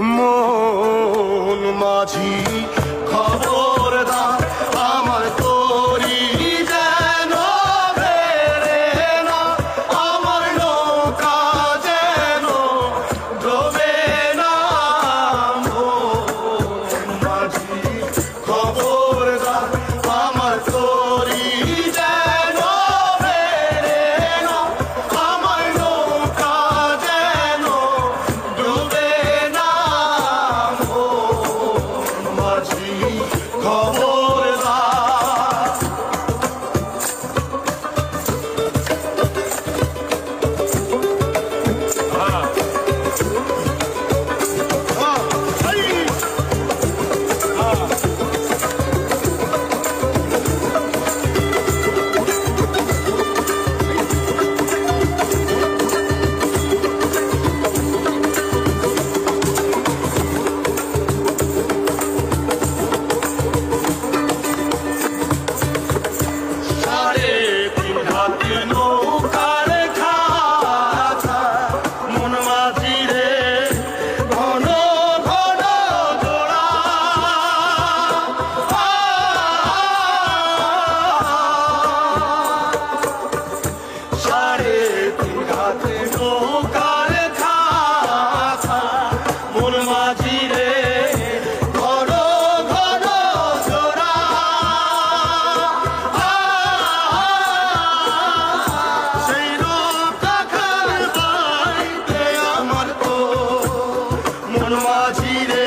মন মাঝি খবরদার আমার তরি যেন বেড়ে না, আমার নৌকা যেন ডোবে না। মন মাঝি খবরদার আমার তরি যেন বেড়ে না, আমার নৌকা যেন ডোবে না। মন মাঝি খবরদার। সাড়ে তিন হাত নৌকার খাঁচা, মন মাঝি রে ঘন ঘন জোড়া। সাড়ে তিন হাত নৌকার খাঁচা, মন মাঝি রে ঘন ঘন জোড়া। সেই রূপটাখার বাইতে আমার তো মন মাঝি রে